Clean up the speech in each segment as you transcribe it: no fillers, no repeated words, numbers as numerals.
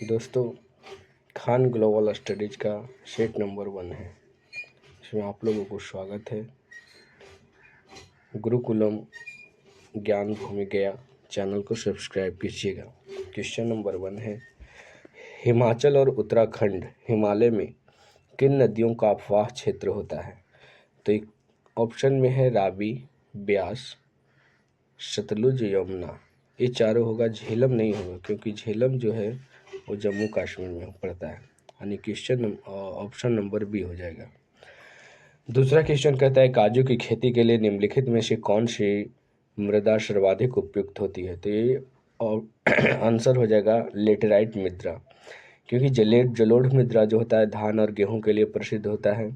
दोस्तों, Khan global studies का set number 1 है। इसमें आप लोगों को स्वागत है। गुरुकुलम ज्ञान भूमि गया चैनल को सब्सक्राइब कीजिएगा। क्वेश्चन नंबर 1 है, हिमाचल और उत्तराखंड हिमालय में किन नदियों का अपवाह क्षेत्र होता है? तो एक ऑप्शन में है रावी, ब्यास, सतलुज, यमुना। ये चारों होगा, झेलम नहीं होगा क्योंकि झेलम जो है वो जम्मू कश्मीर में पड़ता है, यानी क्वेश्चन ऑप्शन नंबर बी हो जाएगा। दूसरा क्वेश्चन कहता है, काजू की खेती के लिए निम्नलिखित में से कौन सी मृदा सर्वाधिक उपयुक्त होती है? तो ये आंसर हो जाएगा लेटेराइट मृदा, क्योंकि जलोढ़ मृदा जो होता है धान और गेहूं के लिए प्रसिद्ध होता है।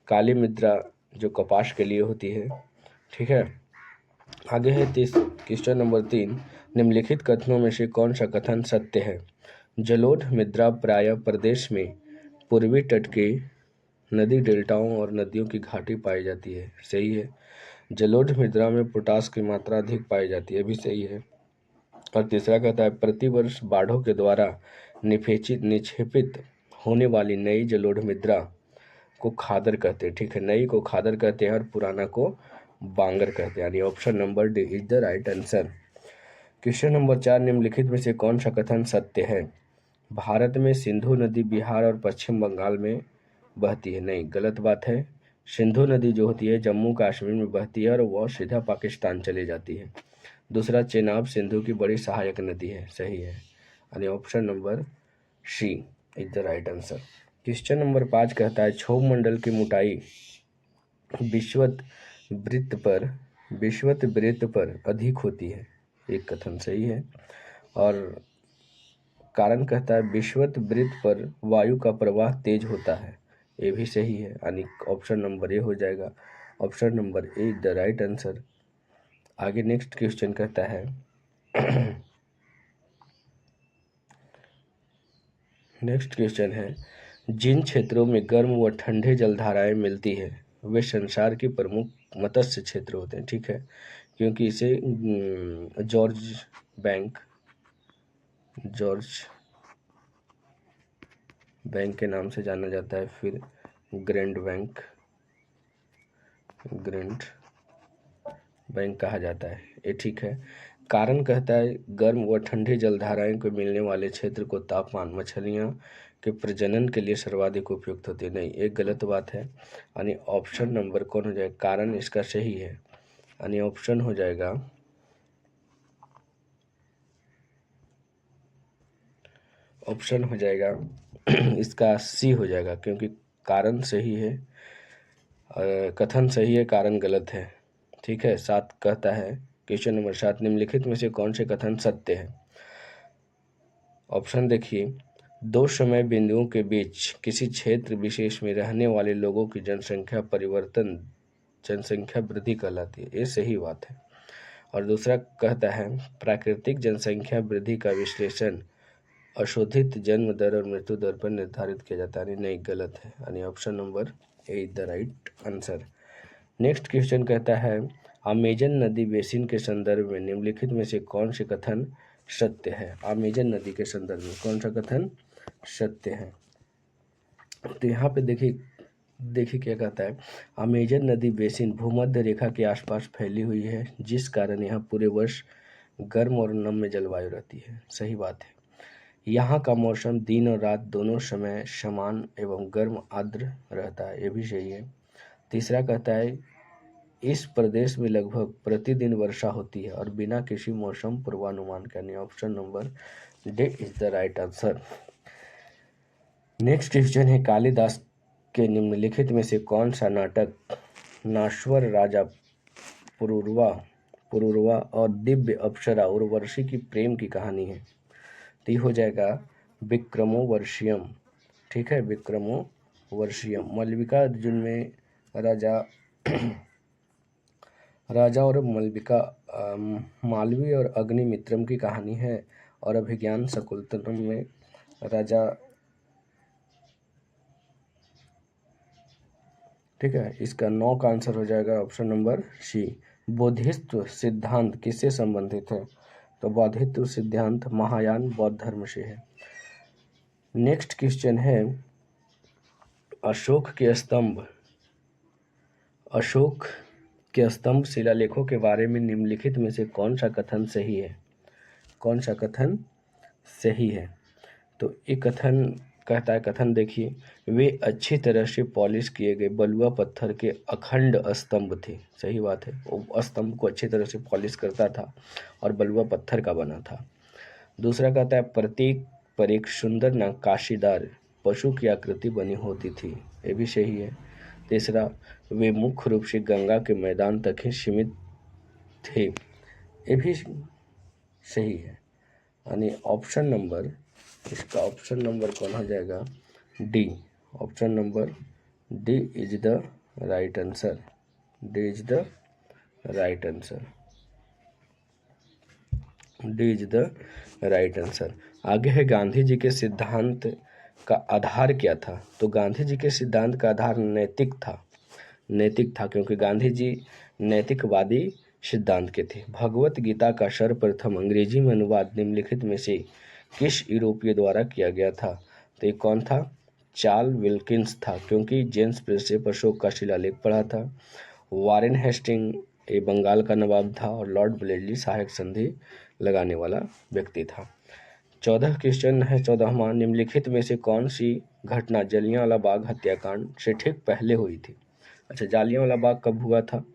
काली मृदा जो कपास के लिए होती है। ठीक है, आगे है क्वेश्चन नंबर 3, निम्नलिखित कथनों में से कौन सा कथन सत्य है? जलोढ़ मृदा प्रायः प्रदेश में पूर्वी तट के नदी डेल्टाओं और नदियों की घाटी पाई जाती है। सही है। जलोढ़ मृदा में पोटास की मात्रा अधिक पाई जाती है, भी सही है। और तीसरा कहता है, प्रतिवर्ष बाढ़ों के द्वारा निक्षेपित होने वाली नई जलोढ़ मृदा को खादर कहते हैं। ठीक है, नई को खादर कहते हैं और पुराना को बांगर कहते हैं, यानी option number D is the right answer. Question number 4, निम्नलिखित में से कौन सा कथन सत्य है? भारत में सिंधु नदी बिहार और पश्चिम बंगाल में बहती है। नहीं, गलत बात है। सिंधु नदी जो होती है जम्मू कश्मीर में बहती है और वह सीधा पाकिस्तान चली जाती है। दूसरा, चेनाब सिंधु की बड़ी सहायक नदी है। सही है, यानी option number C is the right answer. Question number 5 कहता है, क्षोभ मंडल की मोटाई विषुवत वृत्त पर अधिक होती है। एक कथन सही है। और कारण कहता है, विषुवत वृत्त पर वायु का प्रवाह तेज होता है। ये भी सही है, यानी ऑप्शन नंबर ए हो जाएगा। Option number A is the right answer. आगे नेक्स्ट क्वेश्चन कहता है नेक्स्ट क्वेश्चन है, जिन क्षेत्रों में गर्म व ठंडे जलधाराएं मिलती है वे संसार के प्रमुख मत्स्य क्षेत्र होते हैं। ठीक है, क्योंकि इसे जॉर्ज बैंक के नाम से जाना जाता है, फिर ग्रैंड बैंक कहा जाता है। ये ठीक है। कारण कहता है, गर्म व ठंडी जलधाराएं को मिलने वाले क्षेत्र को तापमान मछलियां के प्रजनन के लिए सर्वाधिक उपयुक्त होती है। नहीं, एक गलत बात है, यानी ऑप्शन नंबर कौन हो जाएगा? कारण इसका सही है, यानी ऑप्शन हो जाएगा इसका सी हो जाएगा, क्योंकि कारण सही है, कथन सही है, कारण गलत है। ठीक है। 7 कहता है, क्वेश्चन नंबर 7, निम्नलिखित में से कौन से कथन सत्य है? ऑप्शन देखिए, दो समय बिंदुओं के बीच किसी क्षेत्र विशेष में रहने वाले लोगों की जनसंख्या वृद्धि कहलाती है। ये सही बात है। और दूसरा कहता है, प्राकृतिक जनसंख्या वृद्धि का विश्लेषण अशोधित जन्म दर और मृत्यु दर पर निर्धारित किया जाता है। नहीं, गलत है, यानी option number A is the right answer. Next question कहता है, अमेजन नदी बेसिन के संदर्भ में निम्नलिखित में से कौन से कथन सत्य है? अमेजन नदी के संदर्भ में कौन सा कथन सत्य है? तो यहाँ पे देखिए क्या कहता है, अमेजन नदी बेसिन भूमध्य रेखा के आसपास फैली हुई है, जिस कारण यहाँ पूरे वर्ष गर्म और नम्य जलवायु रहती है। सही बात है। यहाँ का मौसम दिन और रात दोनों समय समान एवं गर्म आर्द्र रहता है। ये भी सही है। तीसरा कहता है, इस प्रदेश में लगभग प्रतिदिन वर्षा होती है और बिना किसी मौसम पूर्वानुमान के, यानी option number D is the right answer. Next question है, कालिदास के निम्नलिखित में से कौन सा नाटक नाश्वर राजा पुरूरवा और दिव्य अप्सरा उर्वशी की प्रेम की कहानी है? तो ये हो जाएगा विक्रमोर्वशीयम। ठीक है, विक्रमोर्वशीयम। मलविका अर्जुन में राजा और मालवी और अग्निमित्रम की कहानी है, और अभिज्ञान शकुंतलम में राजा। ठीक है, इसका 9 का आंसर हो जाएगा ऑप्शन नंबर सी। बोधिसत्व सिद्धांत किससे संबंधित है? तो बोधिसत्व सिद्धांत महायान बौद्ध धर्म से है। नेक्स्ट क्वेश्चन है अशोक के स्तंभ शिलालेखों के बारे में निम्नलिखित में से कौन सा कथन सही है? कौन सा कथन सही है? तो एक कथन कहता है, कथन देखिए, वे अच्छी तरह से पॉलिश किए गए बलुआ पत्थर के अखंड स्तंभ थे। सही बात है, वो स्तंभ को अच्छी तरह से पॉलिश करता था और बलुआ पत्थर का बना था। दूसरा कहता है प्रत्येक पर एक सुंदर नक्काशीदार पशु की आकृति बनी होती थी। ये भी सही है। तीसरा, वे मुख्य रूप से गंगा के मैदान तक ही सीमित थे। ये भी सही है। यानी इसका ऑप्शन नंबर कौन हो जाएगा? D. Option number D is the right answer. D is the right answer. D is the right answer. आगे है गांधी जी के सिद्धांत का आधार क्या था? तो गांधी जी के सिद्धांत का आधार नैतिक था क्योंकि गांधी जी नैतिकवादी सिद्धांत के थे। भगवत गीता का सर्वप्रथम अंग्रेजी में अनुवाद निम्नलिखित में से किस यूरोपीय द्वारा किया गया था? तो ये कौन था? चार्ल्स विल्किंस था, क्योंकि जेम्स प्रिंसेप अशोक का शिलालेख पढ़ा था। वारेन हेस्टिंग ये बंगाल का नवाब था और लॉर्ड ब्लेडली सहायक संधि लगाने वाला व्यक्ति था। 14 क्वेश्चन है 14वां, निम्नलिखित में से कौन सी घटना जलियांवाला बाग हत्याकांड से ठीक पहले हुई थी? अच्छा, जलियांवाला बाग कब हुआ था?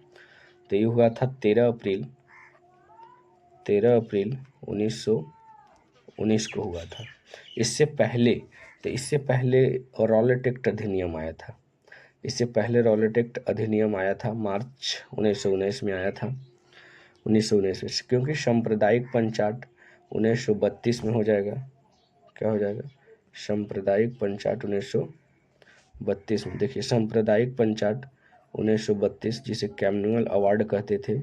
तो ये हुआ था 13 अप्रैल 1919 को हुआ था। इससे पहले रॉलेट एक्ट अधिनियम आया था। मार्च 1919 में आया था। 1919 में, क्योंकि सांप्रदायिक पंचायत 1932 में हो जाएगा। क्या हो जाएगा? सांप्रदायिक पंचायत 1932 में। देखिए, सांप्रदायिक पंचायत 1932, जिसे कैमुअल अवार्ड कहते थे,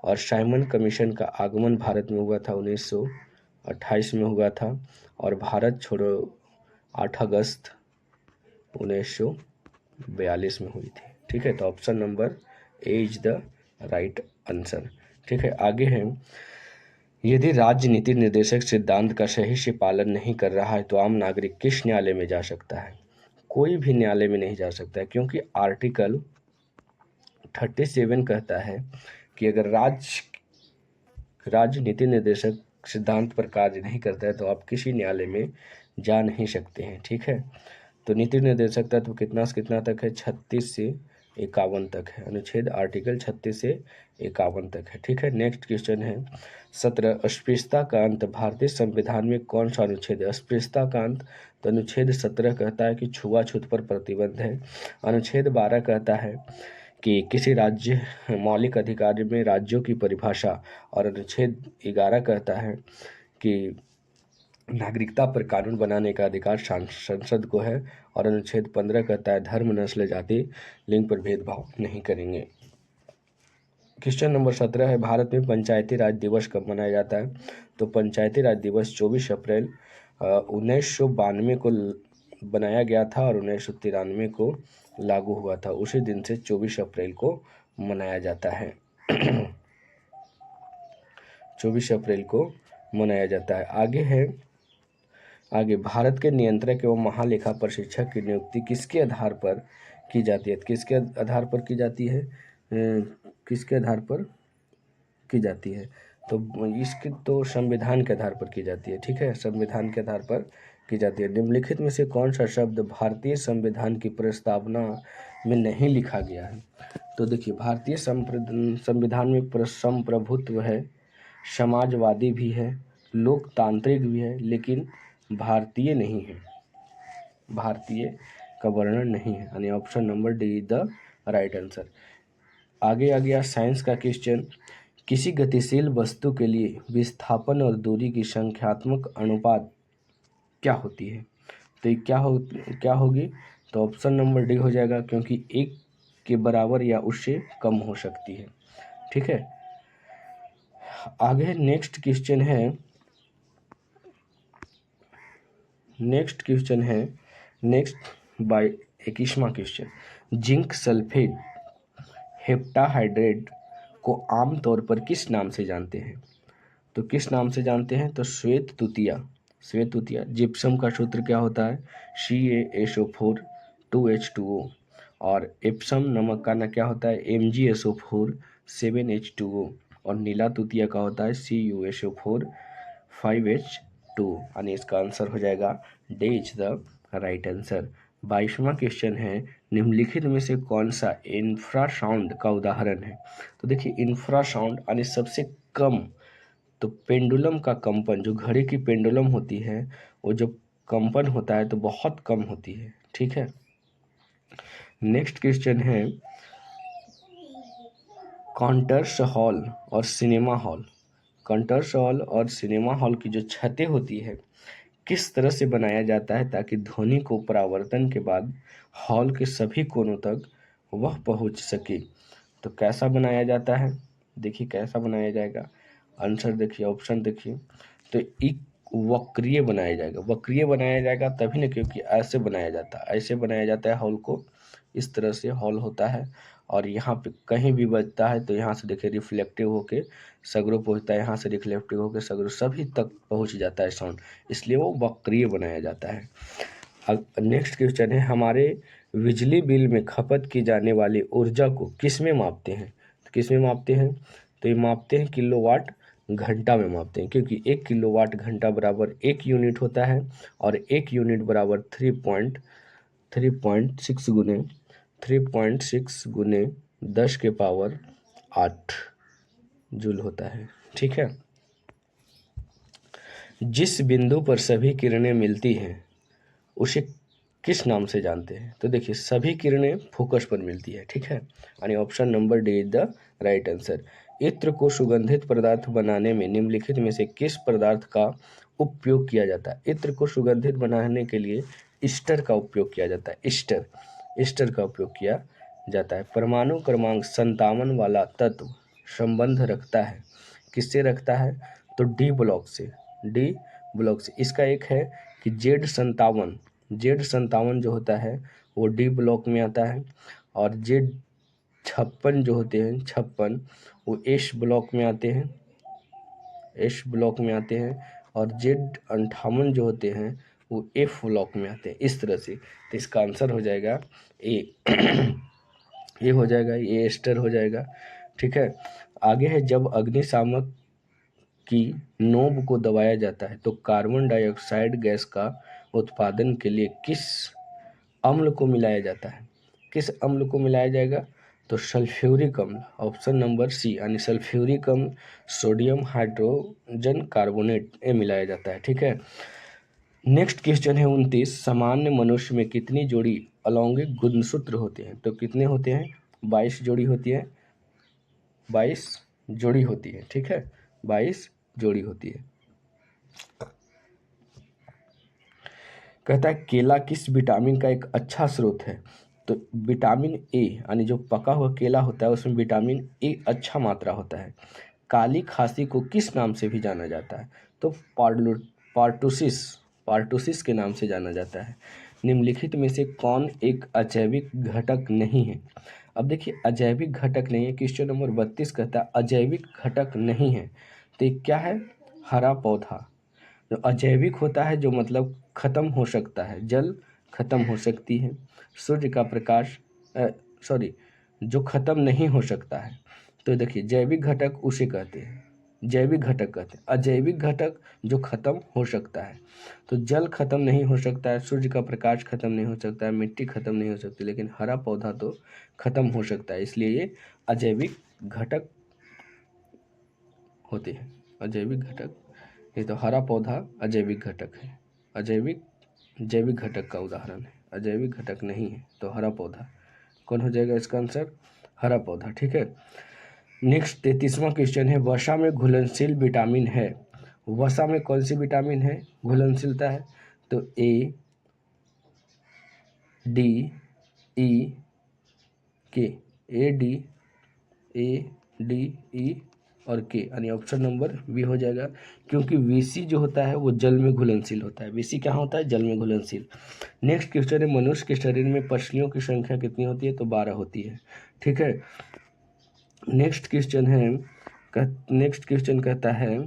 और साइमन कमीशन का आगमन भारत में हुआ था 1928 में हुआ था, और भारत छोड़ो 8 अगस्त 1942 में हुई थी। ठीक है, तो option number A is the right answer. ठीक है, आगे है, यदि राज्य नीति निर्देशक सिद्धांत का सही से पालन नहीं कर रहा है तो आम नागरिक किस न्यायालय में जा सकता है? कोई भी न्यायालय में नहीं जा सकता है, क्योंकि आर्टिकल 37 कहता है कि अगर राज्य नीति निर्देशक सिद्धांत पर कार्य नहीं करता है तो आप किसी न्यायालय में जा नहीं सकते हैं। ठीक है, तो नीति निर्देशक तत्व कितना से कितना तक है? 36 से 51 तक है। अनुच्छेद आर्टिकल 36 से 51 तक है। ठीक है, नेक्स्ट क्वेश्चन है 17, अस्पृश्यता का अंत भारतीय संविधान में कौन सा अनुच्छेद है? अस्पृश्यता का अंत, तो अनुच्छेद 17 कहता है कि छुआछूत पर प्रतिबंध है। अनुच्छेद 12 कहता है कि किसी राज्य मौलिक अधिकार में राज्यों की परिभाषा, और अनुच्छेद 11 कहता है कि नागरिकता पर कानून बनाने का अधिकार संसद को है, और अनुच्छेद 15 कहता है धर्म, नस्ल, जाति, लिंग पर भेदभाव नहीं करेंगे। क्वेश्चन नंबर 17 है, भारत में पंचायती राज दिवस कब मनाया जाता है? तो पंचायती राज दिवस 24 अप्रैल 1992 को बनाया गया था और 1993 को लागू हुआ था। उसी दिन से 24 अप्रैल को मनाया जाता है। 24 अप्रैल को मनाया जाता है। आगे भारत के नियंत्रक एवं महालेखा परीक्षक की नियुक्ति किसके आधार पर की जाती है? किसके आधार पर की जाती है? किसके आधार पर की जाती है? तो इसके तो संविधान के आधार पर की जाती है। ठीक है, संविधान के आधार पर की जाती है। निम्नलिखित में से कौन सा शब्द भारतीय संविधान की प्रस्तावना में नहीं लिखा गया है? तो देखिए, भारतीय संविधान में संप्रभुत्व है, समाजवादी भी है, लोकतांत्रिक भी है, लेकिन भारतीय नहीं है। भारतीय का वर्णन नहीं है, यानी option number D is the right answer. आगे आ गया साइंस का क्वेश्चन, किसी गतिशील वस्तु के लिए विस्थापन और दूरी की संख्यात्मक अनुपात क्या होती है? तो ये क्या होगी? तो ऑप्शन नंबर डी हो जाएगा, क्योंकि 1 के बराबर या उससे कम हो सकती है। ठीक है, आगे नेक्स्ट क्वेश्चन है 21वां क्वेश्चन, जिंक सल्फेट हेप्टाहाइड्रेट को आमतौर पर किस नाम से जानते हैं? तो किस नाम से जानते हैं? तो श्वेत श्वेत उतिया। जिप्सम का सूत्र क्या होता है? CaSO4 2H2O। और एप्सम नमक का ना क्या होता है? MgSO4 7H2O। और नीला तुतिया का होता है CuSO4 5H2। यानी इसका आंसर हो जाएगा D is the right answer. 22वां क्वेश्चन है, निम्नलिखित में से कौन सा इंफ्रासाउंड का उदाहरण है? तो देखिए इंफ्रासाउंड यानी सबसे कम, तो पेंडुलम का कंपन, जो घड़ी की पेंडुलम होती है वो जो कंपन होता है तो बहुत कम होती है। ठीक है। नेक्स्ट क्वेश्चन है, कॉन्टर्स हॉल और सिनेमा हॉल, कॉन्टर्स हॉल और सिनेमा हॉल की जो छतें होती है किस तरह से बनाया जाता है ताकि ध्वनि को परावर्तन के बाद हॉल के सभी कोनों तक वह पहुंच सके? तो कैसा बनाया जाता है? देखिए कैसा बनाया जाएगा, आंसर देखिए, ऑप्शन देखिए। तो एक वक्रीय बनाया जाएगा। वक्रीय बनाया जाएगा तभी ना, क्योंकि ऐसे बनाया जाता है, ऐसे बनाया जाता है हॉल को, इस तरह से हॉल होता है। और यहाँ पे कहीं भी बजता है तो यहाँ से देखिए रिफ्लेक्टिव होके सगरों पहुँचता है, यहाँ से रिफ्लेक्टिव होके सगरों सभी तक पहुँच जाता है साउंड, इसलिए वो वक्रीय बनाया जाता है। अब नेक्स्ट क्वेश्चन है, हमारे बिजली बिल में खपत की जाने वाली ऊर्जा को किस में मापते हैं? तो किस में मापते हैं? तो ये मापते हैं किलोवाट घंटा में मापते हैं, क्योंकि 1 किलोवाट घंटा बराबर 1 यूनिट होता है और 1 यूनिट बराबर 3.6 गुने 10 के पावर 8 जूल होता है। ठीक है। जिस बिंदु पर सभी किरणें मिलती हैं उसे किस नाम से जानते हैं? तो देखिए सभी किरणें फोकस पर मिलती है। ठीक है। यानी option number D is the right answer. इत्र को सुगंधित पदार्थ बनाने में निम्नलिखित में से किस पदार्थ का उपयोग किया जाता है? इत्र को सुगंधित बनाने के लिए ईस्टर का उपयोग किया जाता है। ईस्टर का उपयोग किया जाता है। परमाणु क्रमांक 57 वाला तत्व संबंध रखता है, किससे रखता है? तो डी ब्लॉक से, डी ब्लॉक से। इसका एक है कि Z57 जो होता है वो डी ब्लॉक में आता है, और Z56 जो होते हैं 56 वो एस ब्लॉक में आते हैं, एस ब्लॉक में आते हैं, और Z58 जो होते हैं वो एफ ब्लॉक में आते हैं, इस तरह से। तो इसका आंसर हो जाएगा ए। ये हो जाएगा, ये एस्टर हो जाएगा। ठीक है। आगे है, जब अग्निशामक की नोब को दबाया जाता है तो कार्बन डाइऑक्साइड गैस का उत्पादन के लिए किस अम्ल को मिलाया जाता है? किस अम्ल को मिलाया जाएगा? तो सल्फ्यूरिक अम्ल, ऑप्शन नंबर सी, यानी सल्फ्यूरिक अम्ल सोडियम हाइड्रोजन कार्बोनेट में मिलाया जाता है। ठीक है। नेक्स्ट क्वेश्चन है 29, सामान्य मनुष्य में कितनी जोड़ी अलैंगिक गुणसूत्र होते हैं? तो कितने होते हैं? 22 जोड़ी होती है, 22 जोड़ी होती है। ठीक है, 22 जोड़ी होती है। कहता है केला किस विटामिन का एक अच्छा स्रोत है? तो विटामिन ए, यानी जो पका हुआ केला होता है उसमें विटामिन ए अच्छा मात्रा होता है। काली खांसी को किस नाम से भी जाना जाता है? तो पार्टुसिस, पार्टुसिस के नाम से जाना जाता है। निम्नलिखित में से कौन एक अजैविक घटक नहीं है? अब देखिए अजैविक घटक नहीं है, क्वेश्चन नंबर 32 कहता है अजैविक घटक नहीं है, तो ये क्या है? हरा पौधा। जो अजैविक होता है, जो मतलब खत्म हो सकता है, जल खत्म हो सकती है, सूर्य का प्रकाश, सॉरी, जो खत्म नहीं हो सकता है। तो देखिए जैविक घटक उसे कहते हैं, जैविक घटक कहते हैं। अजैविक घटक जो खत्म हो सकता है, तो जल खत्म नहीं हो सकता है, सूर्य का प्रकाश खत्म नहीं हो सकता है, मिट्टी खत्म नहीं हो सकती, लेकिन हरा पौधा तो खत्म हो सकता है, इसलिए ये अजैविक घटक होते हैं। अजैविक घटक, ये तो हरा पौधा अजैविक घटक है, अजैविक जैविक घटक का उदाहरण है। अजैविक घटक नहीं है तो हरा पौधा। कौन हो जाएगा इसका आंसर? हरा पौधा। ठीक है। नेक्स्ट 33वां क्वेश्चन है, वसा में घुलनशील विटामिन है। वसा में कौन सी विटामिन है घुलनशीलता है? तो ए, डी, ई, के। ए डी ई और के, यानी ऑप्शन नंबर बी हो जाएगा, क्योंकि वीसी जो होता है वो जल में घुलनशील होता है। वीसी क्या होता है? जल में घुलनशील। नेक्स्ट क्वेश्चन है, मनुष्य के शरीर में पसलियों की संख्या कितनी होती है? तो 12 होती है। ठीक है। नेक्स्ट क्वेश्चन कहता है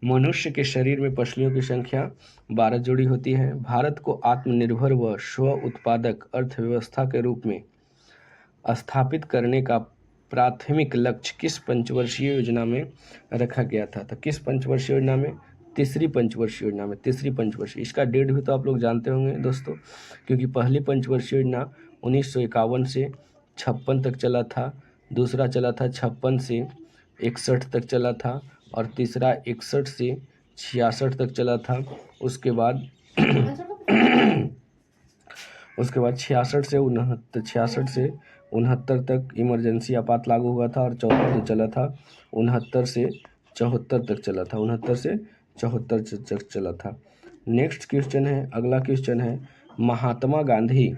मनुष्य के शरीर में पसलियों की संख्या 12 जोड़ी होती है। भारत को आत्मनिर्भर व स्व उत्पादक अर्थव्यवस्था के रूप में स्थापित करने का प्राथमिक लक्ष्य किस पंचवर्षीय योजना में रखा गया था? तो किस पंचवर्षीय योजना में? तीसरी पंचवर्षीय योजना में। तीसरी पंचवर्षीय, इसका डेट भी तो आप लोग जानते होंगे दोस्तों, क्योंकि पहली पंचवर्षीय योजना 1951 से 56 तक चला था, दूसरा चला था 56 से 61 तक चला था, और तीसरा 61 से 66 तक चला था। उसके बाद 66 से 69 तक इमरजेंसी आपात लागू हुआ था, और चौथा जो चला था 69 से 74 तक चला था। 69 से 74 तक चला था। नेक्स्ट क्वेश्चन है, अगला क्वेश्चन है, महात्मा गांधी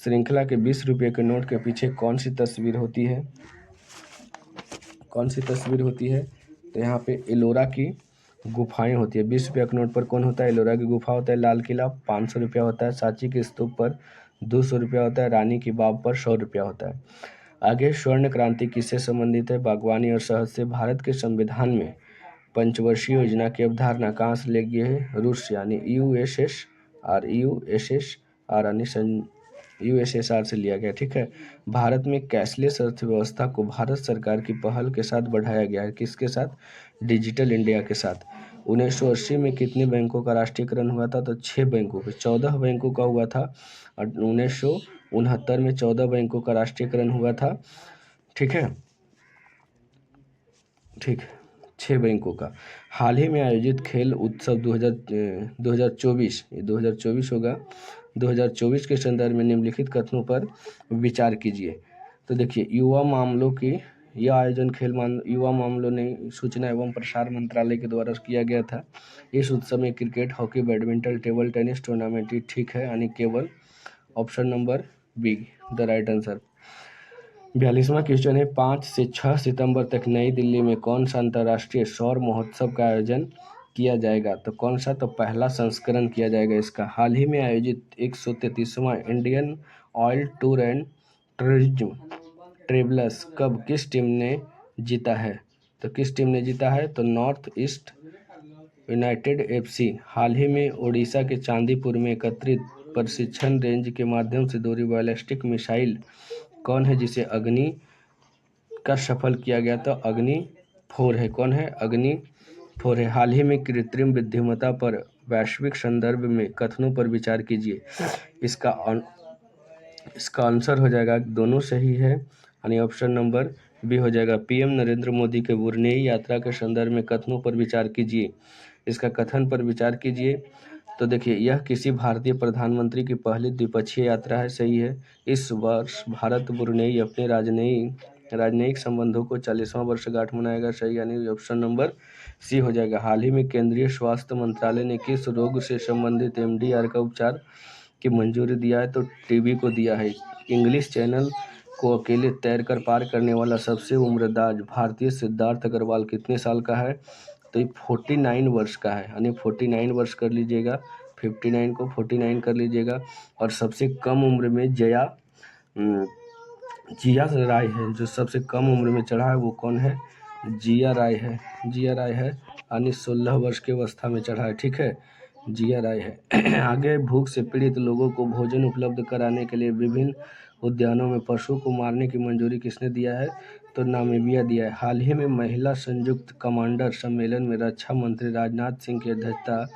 श्रृंखला के 20 रुपये के नोट के पीछे कौन सी तस्वीर होती है? कौन सी तस्वीर होती है? तो यहाँ पे एलोरा की गुफाएं होती है। 20 रुपये के नोट पर कौन होता है? एलोरा की गुफा होता है। लाल किला 500 रुपया होता है। सांची के स्तूप पर 200 रुपया होता है। रानी की बाव पर 100 रुपया होता है। आगे, स्वर्ण क्रांति किससे संबंधित है? बागवानी और शहद से। भारत के संविधान में पंचवर्षीय योजना की अवधारणा कहाँ से ले गई है? रूस यानी यूएसएसआर से लिया गया। ठीक है। भारत में कैशलेस अर्थव्यवस्था को भारत सरकार की पहल के साथ बढ़ाया गया है। किसके साथ? डिजिटल इंडिया के साथ। 1980 में कितने बैंकों का राष्ट्रीयकरण हुआ था? तो 6 बैंकों के, 14 बैंकों का हुआ था, और 1969 में 14 बैंकों का राष्ट्रीयकरण हुआ था। ठीक है, 6 बैंकों का। हाल ही में आयोजित खेल उत्सव 2024, ये 2024 होगा, 2024 के संदर्भ में निम्नलिखित कथनों पर विचार कीजिए। तो देखिए, युवा मामलों की यह आयोजन युवा मामलों ने सूचना एवं प्रसार मंत्रालय के द्वारा किया गया था। इस उत्सव में cricket, hockey, badminton, table tennis tournament, ठीक है, यानी केवल option number B the right answer. 42वां क्वेश्चन है, 5 से 6 सितंबर तक नई दिल्ली में कौन सा अंतर्राष्ट्रीय सौर महोत्सव का आयोजन किया जाएगा? तो कौन सा? तो पहला संस्करण किया जाएगा इसका। हाल ही में आयोजित 133वां Indian oil tour and tourism travellers कब किस टीम ने जीता है? तो किस टीम ने जीता है? तो नॉर्थ ईस्ट यूनाइटेड एफसी। हाल ही में ओडिशा के चांदीपुर में एकत्रित प्रशिक्षण रेंज के माध्यम से दूरी बैलिस्टिक मिसाइल कौन है जिसे अग्नि का सफल किया गया? तो अग्नि 4 है। कौन है? अग्नि 4 है। हाल ही में कृत्रिम बुद्धिमत्ता पर वैश्विक संदर्भ में कथनों पर विचार कीजिए। इसका आंसर हो जाएगा, दोनों सही है, यानी ऑप्शन नंबर बी हो जाएगा। पीएम नरेंद्र मोदी के बुर्नेई यात्रा के संदर्भ में कथनों पर विचार कीजिए। इसका कथन पर विचार कीजिए। तो देखिए, यह किसी भारतीय प्रधानमंत्री की पहली द्विपक्षीय यात्रा है। सही है। इस वर्ष भारत बुर्नेई अपने राजनयिक संबंधों को 40वां वर्षगांठ मनाएगा। सही, यानी ऑप्शन नंबर सी हो जाएगा। हाल ही में केंद्रीय स्वास्थ्य मंत्रालय ने किस रोग से संबंधित एमडीआर का उपचार की मंजूरी दिया है? तो टीबी को दिया है। इंग्लिश चैनल को अकेले तैरकर पार करने वाला सबसे उम्रदराज भारतीय सिद्धार्थ अग्रवाल कितने साल का है? तो ये 49 वर्ष का है, यानी 49 वर्ष कर लीजिएगा, 59 को 49 कर लीजिएगा। और सबसे कम उम्र में जिया राय है, जो सबसे कम उम्र में चढ़ा है वो कौन है? जिया राय है, यानी 16 वर्ष की अवस्था में चढ़ा है। ठीक है, जिया राय है। आगे, भूख से पीड़ित लोगों को भोजन उपलब्ध कराने के लिए विभिन्न उद्यानों में पशुओं को मारने की मंजूरी किसने दिया है? तो नामीबिया दिया है। हाल ही में महिला संयुक्त कमांडर सम्मेलन में रक्षा मंत्री राजनाथ सिंह की अध्यक्षता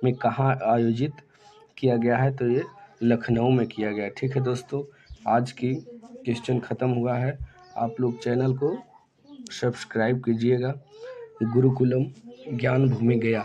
में कहाँ आयोजित किया गया है? तो ये लखनऊ में किया गया है। ठीक है दोस्तों, आज की क्वेश्चन ख़त्म हुआ है। आप लोग चैनल को सब्सक्राइब कीजिएगा। गुरुकुलम ज्ञान भूमि गया।